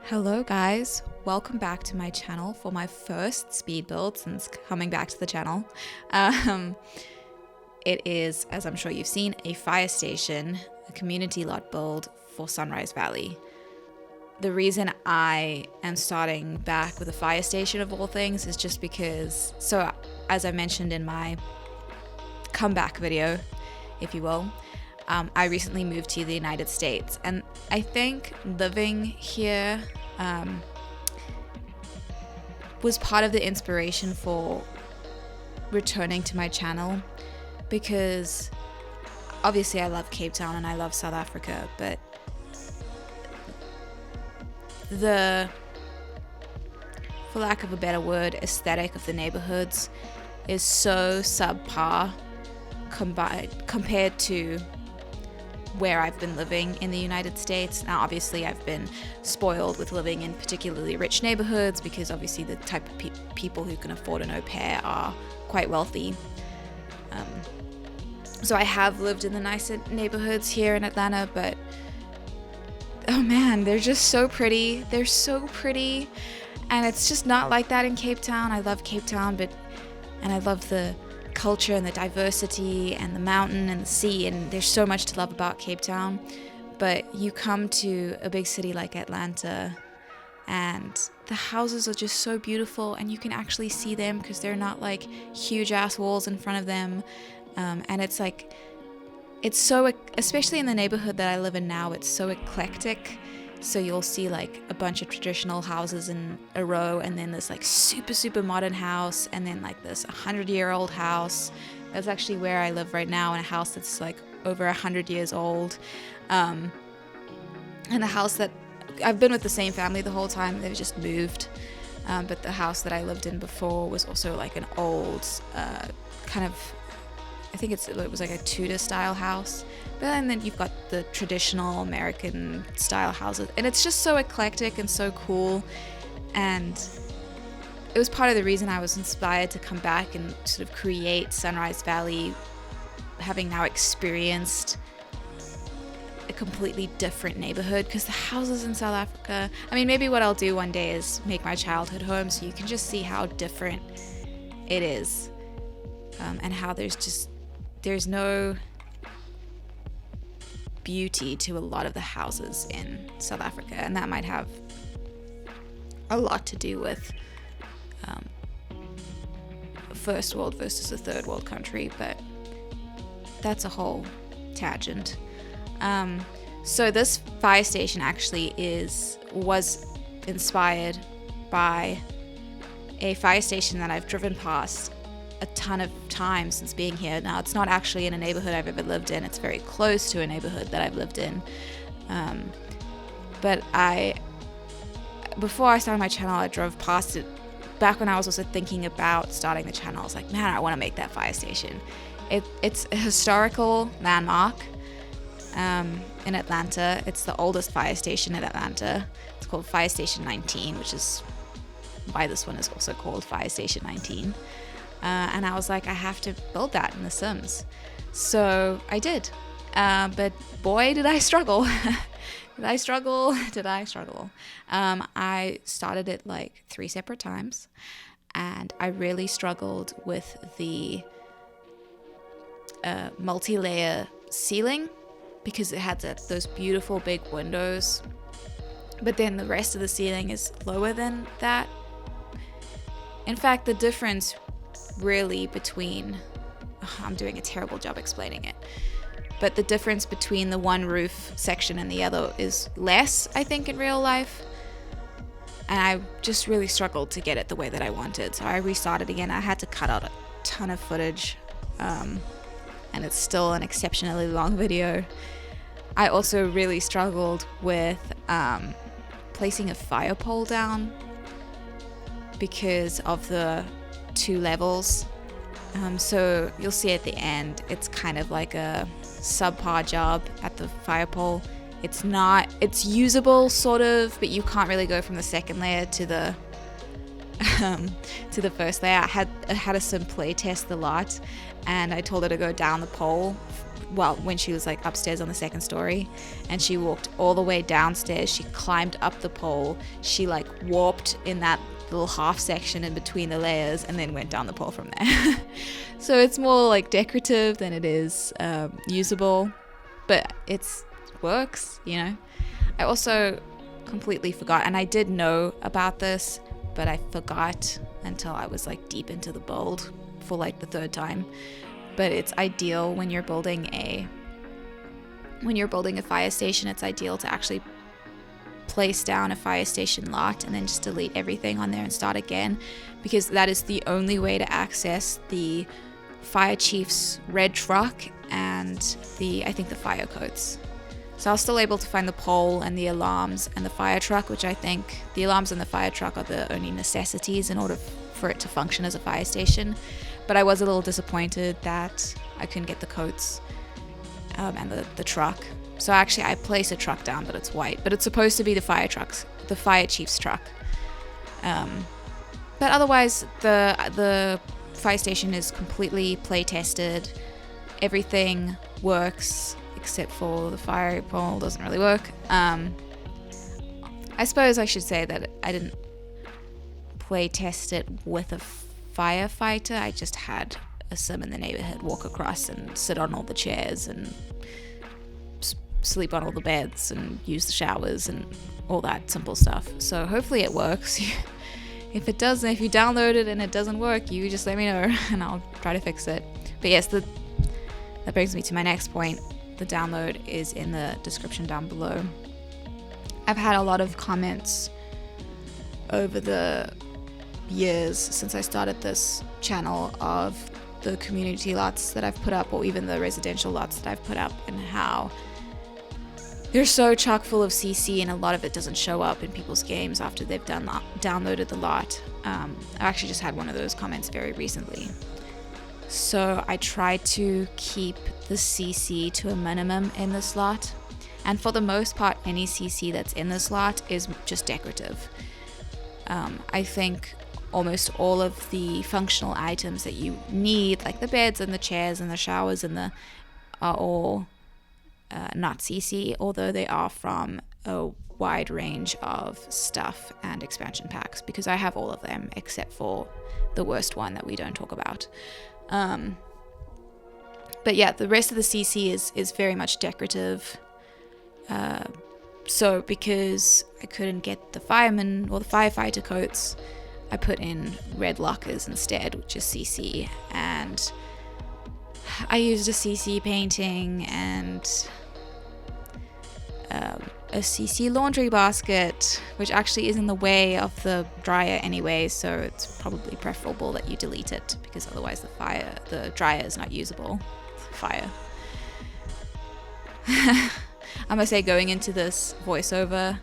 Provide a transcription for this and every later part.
Hello guys, welcome back to my channel for my first speed build since coming back to the channel. It is, as I'm sure you've seen, a fire station, a community lot build for Sunrise Valley. The reason I am starting back with a fire station of all things is just because, so as I mentioned in my comeback video, if you will, I recently moved to the United States, and I think living here was part of the inspiration for returning to my channel, because obviously I love Cape Town and I love South Africa, but the, for lack of a better word, aesthetic of the neighborhoods is so subpar compared to where I've been living in the United States. Now obviously I've been spoiled with living in particularly rich neighborhoods because obviously the type of people who can afford an au pair are quite wealthy. So I have lived in the nicer neighborhoods here in Atlanta, but oh man, they're just so pretty. They're so pretty, and it's just not like that in Cape Town. I love Cape Town, and I love the culture and the diversity and the mountain and the sea, and there's so much to love about Cape Town. But you come to a big city like Atlanta and the houses are just so beautiful, and you can actually see them because they're not like huge ass walls in front of them. And it's like, it's so, especially in the neighborhood that I live in now, it's so eclectic. So you'll see like a bunch of traditional houses in a row, and then this like super modern house, and then like this 100-year-old house. That's actually where I live right now, in a house that's like over 100 years old. And the house that I've been with the same family the whole time, they've just moved. But the house that I lived in before was also like an old kind of, I think it was like a Tudor style house. And then you've got the traditional American style houses, and it's just so eclectic and so cool. And it was part of the reason I was inspired to come back and sort of create Sunrise Valley, having now experienced a completely different neighborhood. Because the houses in South Africa, I mean, maybe what I'll do one day is make my childhood home so you can just see how different it is, and how there's no beauty to a lot of the houses in South Africa, and that might have a lot to do with first world versus a third world country, but that's a whole tangent. So this fire station actually was inspired by a fire station that I've driven past a ton of times since being here. Now, it's not actually in a neighborhood I've ever lived in. It's very close to a neighborhood that I've lived in. But before I started my channel, I drove past it back when I was also thinking about starting the channel. I was like, man, I want to make that fire station. It's a historical landmark in Atlanta. It's the oldest fire station in Atlanta. It's called Fire Station 19, which is why this one is also called Fire Station 19. And I was like, I have to build that in The Sims. So I did. But boy, did I struggle. Did I struggle? I started it like 3 separate times. And I really struggled with the multi-layer ceiling, because it had those beautiful big windows. But then the rest of the ceiling is lower than that. In fact, the difference really between, I'm doing a terrible job explaining it, but the difference between the one roof section and the other is less, I think, in real life. And I just really struggled to get it the way that I wanted. So I restarted again. I had to cut out a ton of footage, and it's still an exceptionally long video. I also really struggled with placing a fire pole down because of the 2 levels. So you'll see at the end, it's kind of like a subpar job at the fire pole. It's usable sort of, but you can't really go from the second layer to the first layer. I had a sim play test a lot, and I told her to go down the pole when she was like upstairs on the second story, and she walked all the way downstairs. She climbed up the pole. She like warped in that little half section in between the layers and then went down the pole from there. So it's more like decorative than it is usable, but it's works, you know. I also completely forgot, and I did know about this, but I forgot until I was like deep into the build for like the third time. But it's ideal when you're building a fire station, it's ideal to actually place down a fire station lot and then just delete everything on there and start again, because that is the only way to access the fire chief's red truck and I think the fire codes. So I was still able to find the pole and the alarms and the fire truck, which I think the alarms and the fire truck are the only necessities in order for it to function as a fire station. But I was a little disappointed that I couldn't get the coats and the truck. So actually I placed a truck down, but it's white. But it's supposed to be the fire chief's truck. But otherwise, the fire station is completely play tested. Everything works except for the fire pole doesn't really work. I suppose I should say that I didn't play test it with a firefighter. I just had a sim in the neighborhood walk across and sit on all the chairs and sleep on all the beds and use the showers and all that simple stuff. So hopefully it works. If it doesn't, if you download it and it doesn't work, you just let me know and I'll try to fix it. But yes, that brings me to my next point. The download is in the description down below. I've had a lot of comments over the years since I started this channel of the community lots that I've put up, or even the residential lots that I've put up, and how they're so chock full of CC and a lot of it doesn't show up in people's games after they've downloaded the lot. I actually just had one of those comments very recently. So I try to keep the CC to a minimum in this lot, and for the most part any CC that's in this lot is just decorative. I think almost all of the functional items that you need, like the beds and the chairs and the showers are all not CC, although they are from a wide range of stuff and expansion packs, because I have all of them except for the worst one that we don't talk about. But yeah, the rest of the CC is very much decorative. So because I couldn't get the fireman or the firefighter coats, I put in red lockers instead, which is CC, and I used a CC painting and a CC laundry basket, which actually is in the way of the dryer anyway, so it's probably preferable that you delete it, because otherwise the dryer is not usable. Fire. I must say, going into this voiceover,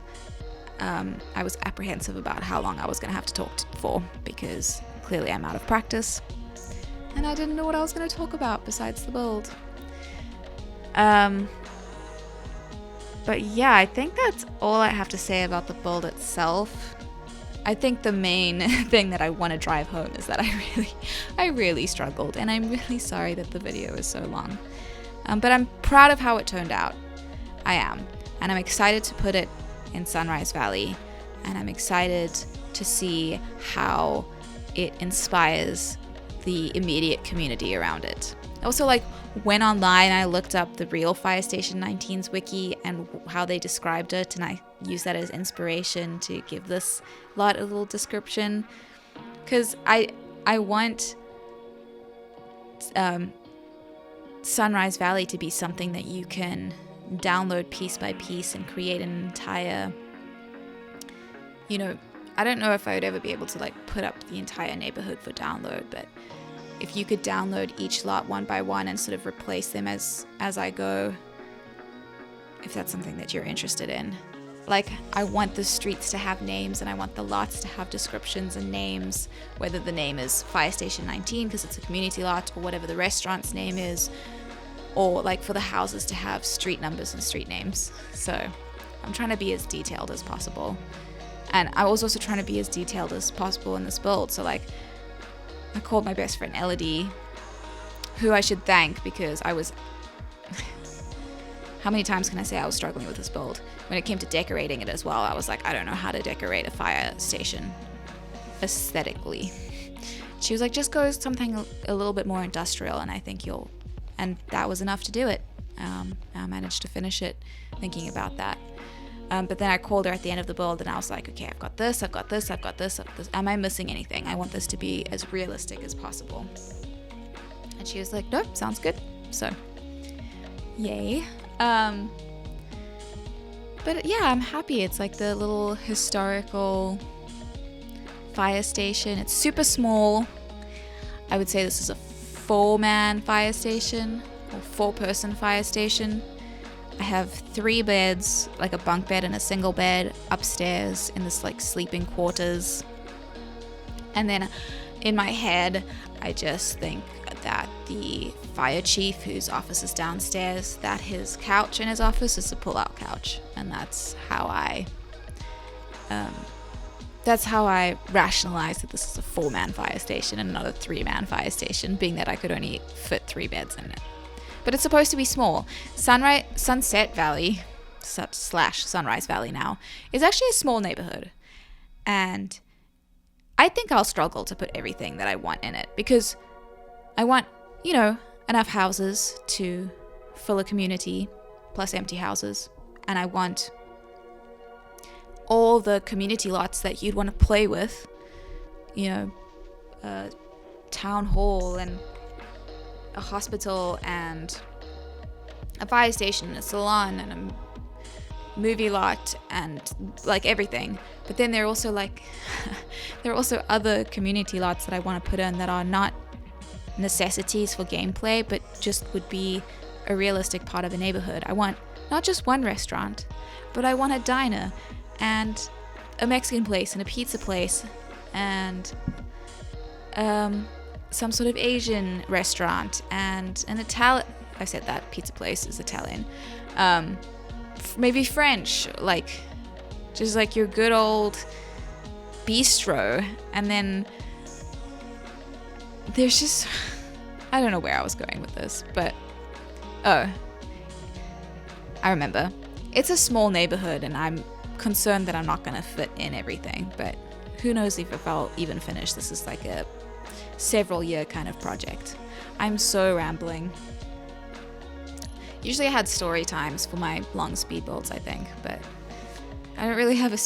I was apprehensive about how long I was going to have to talk for, because clearly I'm out of practice and I didn't know what I was going to talk about besides the build. But yeah, I think that's all I have to say about the build itself. I think the main thing that I want to drive home is that I really struggled, and I'm really sorry that the video is so long. But I'm proud of how it turned out. I am. And I'm excited to put it in Sunrise Valley, and I'm excited to see how it inspires the immediate community around it. I also went online and I looked up the real Fire Station 19's wiki and how they described it, and I used that as inspiration to give this lot a little description, because I want Sunrise Valley to be something that you can download piece by piece and create an entire, I don't know if I would ever be able to put up the entire neighborhood for download, but if you could download each lot one by one and sort of replace them as I go, if that's something that you're interested in. I want the streets to have names, and I want the lots to have descriptions and names, whether the name is Fire Station 19 because it's a community lot, or whatever the restaurant's name is, or for the houses to have street numbers and street names. So I'm trying to be as detailed as possible. And I was also trying to be as detailed as possible in this build. So I called my best friend Elodie, who I should thank, because I was how many times can I say I was struggling with this build? When it came to decorating it as well, I was like, I don't know how to decorate a fire station aesthetically. She was like, just go something a little bit more industrial, and I think you'll, and that was enough to do it. I managed to finish it thinking about that. But then I called her at the end of the build and I was like, okay, I've got this. Am I missing anything? I want this to be as realistic as possible. And she was like, nope, sounds good. So, yay. But yeah, I'm happy. It's like the little historical fire station. It's super small. I would say this is a 4-man fire station or 4-person fire station. I have 3 beds, like a bunk bed and a single bed upstairs in this like sleeping quarters. And then in my head, I just think that the fire chief, whose office is downstairs, that his couch in his office is a pull-out couch. And that's how I rationalize that this is a 4-man fire station and not a 3-man fire station, being that I could only fit 3 beds in it. But it's supposed to be small. Sunset Valley / Sunrise Valley now is actually a small neighborhood. And I think I'll struggle to put everything that I want in it, because I want, enough houses to fill a community plus empty houses. And I want all the community lots that you'd want to play with, a town hall and a hospital and a fire station and a salon and a movie lot and like everything. But then there are also other community lots that I want to put in that are not necessities for gameplay, but just would be a realistic part of a neighborhood. I want not just one restaurant, but I want a diner and a Mexican place and a pizza place and some sort of Asian restaurant and an Italian. I said that pizza place is Italian. Maybe French, like just like your good old bistro. And then there's just, I don't know where I was going with this, but I remember. It's a small neighborhood and I'm concerned that I'm not going to fit in everything, but who knows if I'll even finish. This is like a several year kind of project. I'm so rambling. Usually I had story times for my long speed builds, I think, but I don't really have a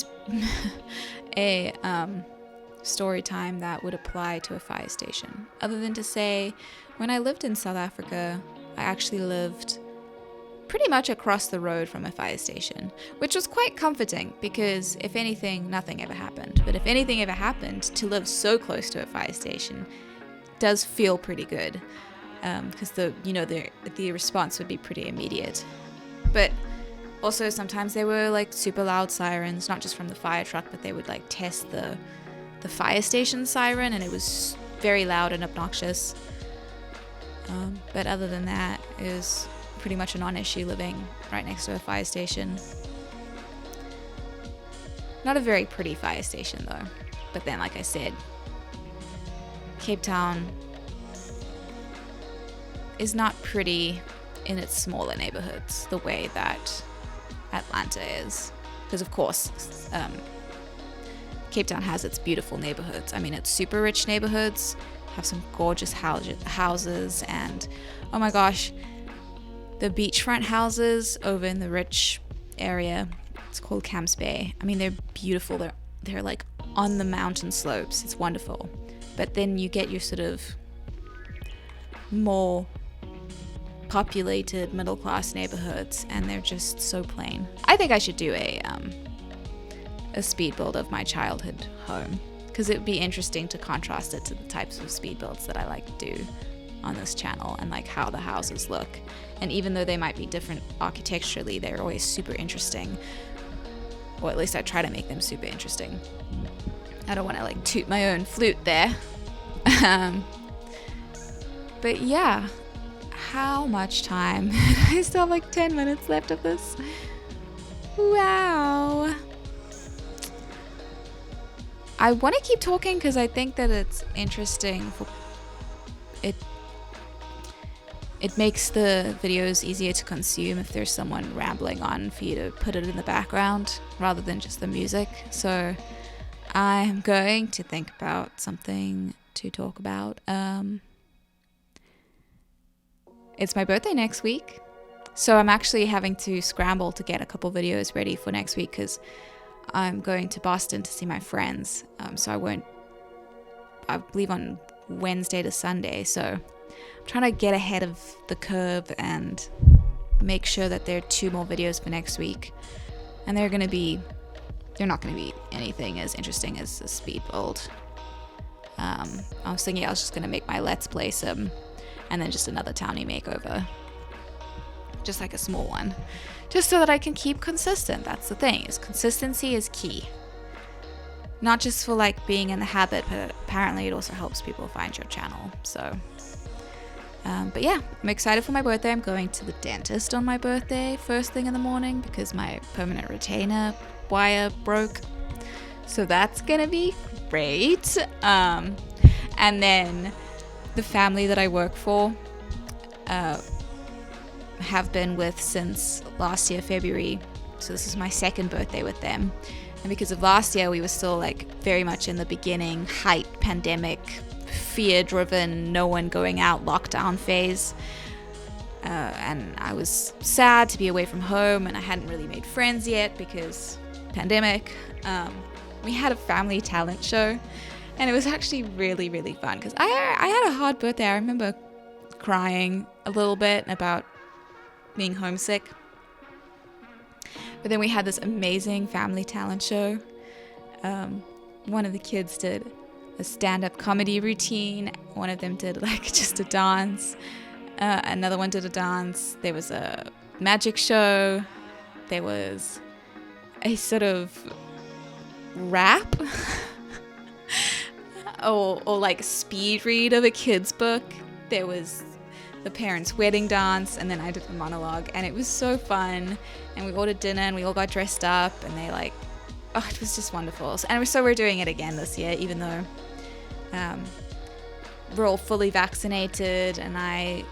story time that would apply to a fire station, other than to say when I lived in South Africa, I actually lived pretty much across the road from a fire station, which was quite comforting because if anything, nothing ever happened. But if anything ever happened, to live so close to a fire station does feel pretty good, because the response would be pretty immediate. But also sometimes they were like super loud sirens, not just from the fire truck, but they would like test the fire station siren, and it was very loud and obnoxious. But other than that, it was pretty much a non-issue living right next to a fire station. Not a very pretty fire station though. But then, like I said, Cape Town is not pretty in its smaller neighborhoods the way that Atlanta is. Because of course, Cape Town has its beautiful neighborhoods. I mean, it's super rich neighborhoods, have some gorgeous houses, and oh my gosh, the beachfront houses over in the rich area, it's called Camps Bay. I mean, they're beautiful. They're like on the mountain slopes. It's wonderful. But then you get your sort of more populated middle class neighborhoods, and they're just so plain. I think I should do a speed build of my childhood home, because it would be interesting to contrast it to the types of speed builds that I like to do on this channel, and like how the houses look. And even though they might be different architecturally, they're always super interesting, or at least I try to make them super interesting. I don't want to like toot my own flute there. But yeah, how much time? I still have like 10 minutes left of this. Wow. I want to keep talking because I think that it's interesting for it. it makes the videos easier to consume if there's someone rambling on for you to put it in the background rather than just the music. So I'm going to think about something to talk about. It's my birthday next week, so I'm actually having to scramble to get a couple videos ready for next week because I'm going to Boston to see my friends. So I believe on Wednesday to Sunday, so I'm trying to get ahead of the curve and make sure that there are 2 more videos for next week, and they're not going to be anything as interesting as a speed build. I was thinking I was just going to make my Let's Play sim and then just another townie makeover, just like a small one, just so that I can keep consistent. That's the thing, is consistency is key. Not just for like being in the habit, but apparently it also helps people find your channel. So, but yeah, I'm excited for my birthday. I'm going to the dentist on my birthday first thing in the morning because my permanent retainer wire broke. So that's gonna be great. And then the family that I work for have been with since last year, February. So this is my second birthday with them. And because of last year, we were still like very much in the beginning, height, pandemic, fear-driven, no one going out, lockdown phase. And I was sad to be away from home, and I hadn't really made friends yet because pandemic. We had a family talent show, and it was actually really, really fun because I had a hard birthday. I remember crying a little bit about being homesick. But then we had this amazing family talent show. One of the kids did a stand-up comedy routine. One of them did like just a dance. Another one did a dance. There was a magic show. There was a sort of rap or like speed read of a kid's book. There was the parents' wedding dance, and then I did the monologue, and it was so fun. And we ordered dinner, and we all got dressed up, and it was just wonderful. So we're doing it again this year, even though we're all fully vaccinated, and I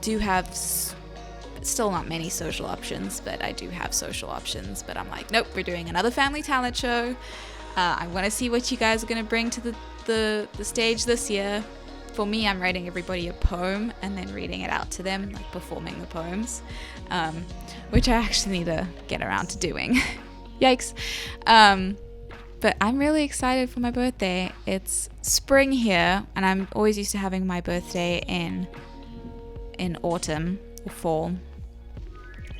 do have still not many social options, but I do have social options. But I'm like, nope, we're doing another family talent show. I want to see what you guys are going to bring to the stage this year. For me, I'm writing everybody a poem and then reading it out to them, like performing the poems, which I actually need to get around to doing. Yikes. But I'm really excited for my birthday. It's spring here, and I'm always used to having my birthday in autumn or fall.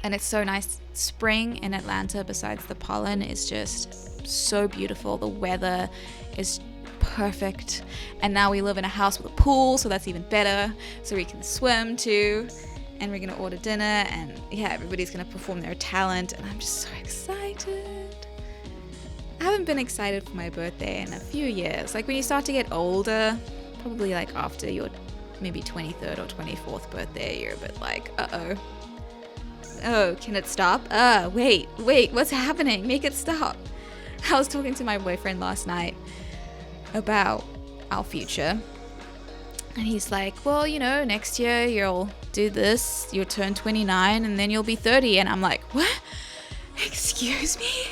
And it's so nice. Spring in Atlanta, besides the pollen, is just so beautiful. The weather is perfect, and now we live in a house with a pool, so that's even better, so we can swim too. And we're gonna order dinner, and yeah, everybody's gonna perform their talent, and I'm just so excited. I haven't been excited for my birthday in a few years. Like when you start to get older, probably like after your maybe 23rd or 24th birthday, you're a bit like, oh, can it stop? Wait, what's happening? Make it stop. I was talking to my boyfriend last night about our future, and he's like, well, next year you'll do this, you'll turn 29, and then you'll be 30. And I'm like, what? Excuse me?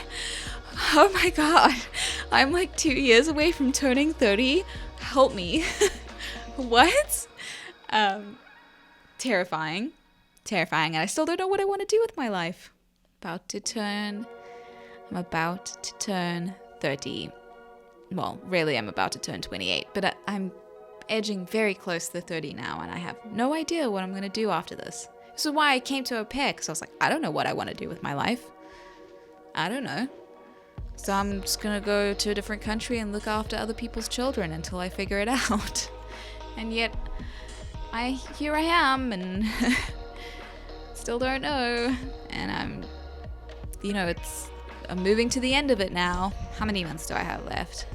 Oh my god, I'm like 2 years away from turning 30. Help me. What? Terrifying, and I still don't know what I want to do with my life. I'm about to turn 30. Well, really, I'm about to turn 28, but I'm edging very close to 30 now, and I have no idea what I'm going to do after this. This is why I came to au pair, because I was like, I don't know what I want to do with my life. I don't know. So I'm just going to go to a different country and look after other people's children until I figure it out. And yet, here I am, and still don't know. And I'm moving to the end of it now. How many months do I have left?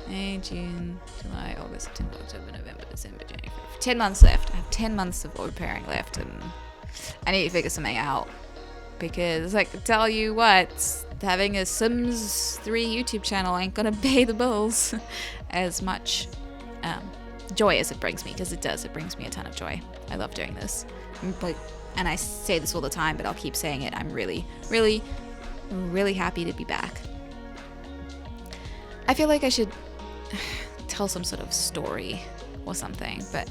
May, June, July, August, September, October, November, December, January. 10 months left. I have 10 months of au pairing left, and I need to figure something out. Because, tell you what, having a Sims 3 YouTube channel ain't gonna pay the bills as much. joy as it brings me, because it does. It brings me a ton of joy. I love doing this. And I say this all the time, but I'll keep saying it. I'm really, really, really happy to be back. I feel like I should tell some sort of story or something, but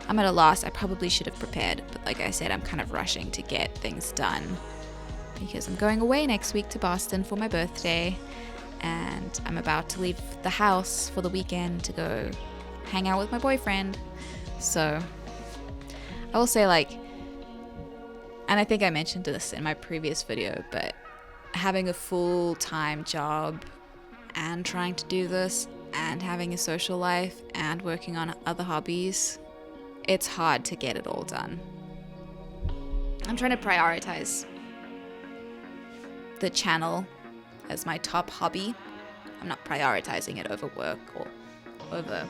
I'm at a loss. I probably should have prepared, but like I said, I'm kind of rushing to get things done because I'm going away next week to Boston for my birthday, and I'm about to leave the house for the weekend to go hang out with my boyfriend. So I will say, like, and I think I mentioned this in my previous video, but having a full-time job and trying to do this and having a social life and working on other hobbies, it's hard to get it all done. I'm trying to prioritize the channel as my top hobby. I'm not prioritizing it over work or over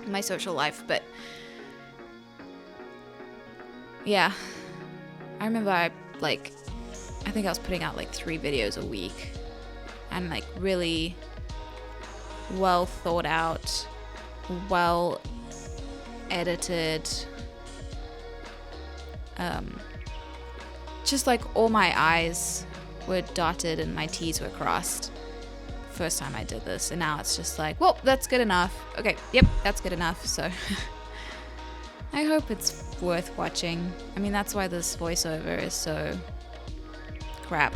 my social life, but yeah, I remember I think I was putting out like 3 videos a week, and like really well thought out, well edited, just like all my I's were dotted and my T's were crossed first time I did this, and now it's just like, well, that's good enough. Okay, yep, that's good enough. So I hope it's worth watching. I mean, that's why this voiceover is so crap.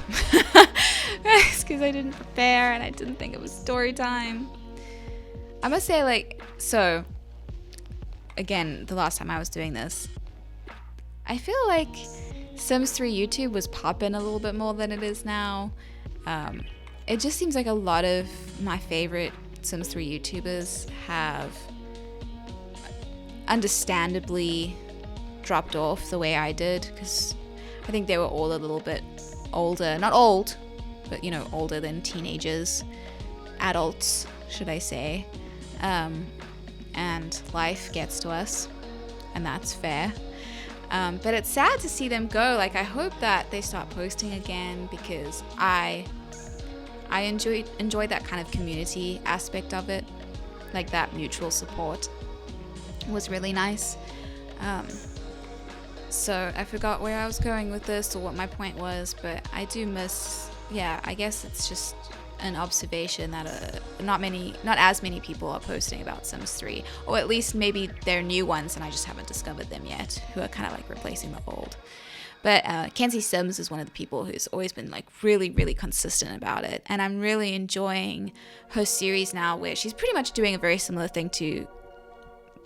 It's because I didn't prepare and I didn't think it was story time. I must say, like, so again, the last time I was doing this, I feel like Sims 3 YouTube was popping a little bit more than it is now. It just seems like a lot of my favorite Sims 3 YouTubers have understandably dropped off the way I did, because I think they were all a little bit older, not old, but you know, older than teenagers, adults, should I say. And life gets to us, and that's fair. But it's sad to see them go. Like, I hope that they start posting again, because I enjoy that kind of community aspect of it, like that mutual support was really nice. So I forgot where I was going with this or what my point was, but I do miss, I guess it's just an observation that not as many people are posting about Sims 3, or at least maybe they're new ones and I just haven't discovered them yet, who are kind of like replacing the old. But Kenzie Sims is one of the people who's always been like really, really consistent about it, and I'm really enjoying her series now, where she's pretty much doing a very similar thing to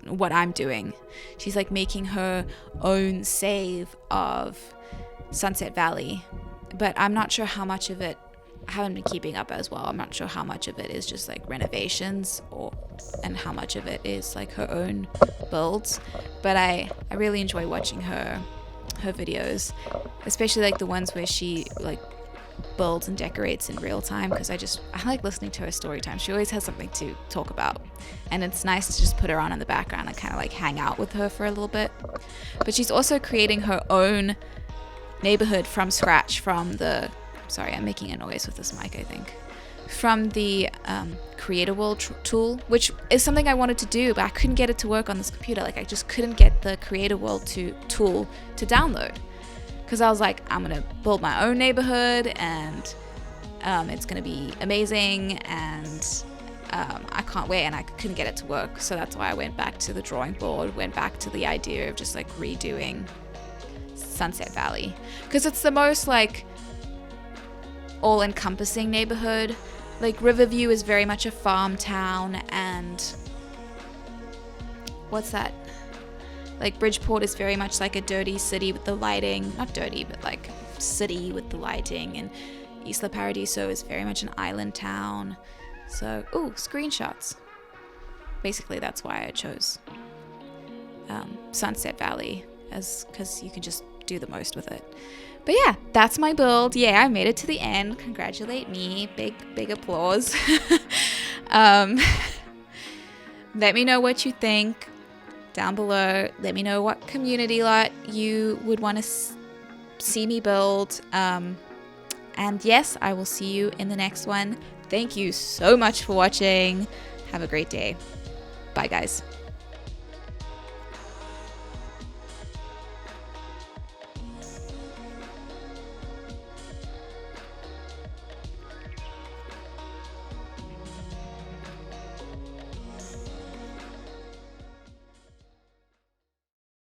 what I'm doing. She's like making her own save of Sunset Valley, but I'm not sure how much of it, I haven't been keeping up as well. I'm not sure how much of it is just like renovations and how much of it is like her own builds. But I really enjoy watching her videos, especially like the ones where she like builds and decorates in real time, because I like listening to her story time. She always has something to talk about, and it's nice to just put her on in the background and kind of like hang out with her for a little bit. But she's also creating her own neighborhood from scratch sorry, I'm making a noise with this mic, I think. From the Creator World tool, which is something I wanted to do, but I couldn't get it to work on this computer. Like, I just couldn't get the Creator World tool to download, because I was like, I'm gonna build my own neighborhood, and it's gonna be amazing, and I can't wait, and I couldn't get it to work. So that's why I went back to the drawing board, went back to the idea of just like redoing Sunset Valley, because it's the most like all-encompassing neighborhood. Like, Riverview is very much a farm town, and what's that? Like, Bridgeport is very much like a dirty city with the lighting. Not dirty, but like city with the lighting. And Isla Paradiso is very much an island town. So, screenshots. Basically, that's why I chose Sunset Valley, because you can just do the most with it. But yeah, that's my build. Yeah, I made it to the end. Congratulate me. Big applause. Let me know what you think down below. Let me know what community lot you would want to see me build. And yes, I will see you in the next one. Thank you so much for watching. Have a great day. Bye, guys.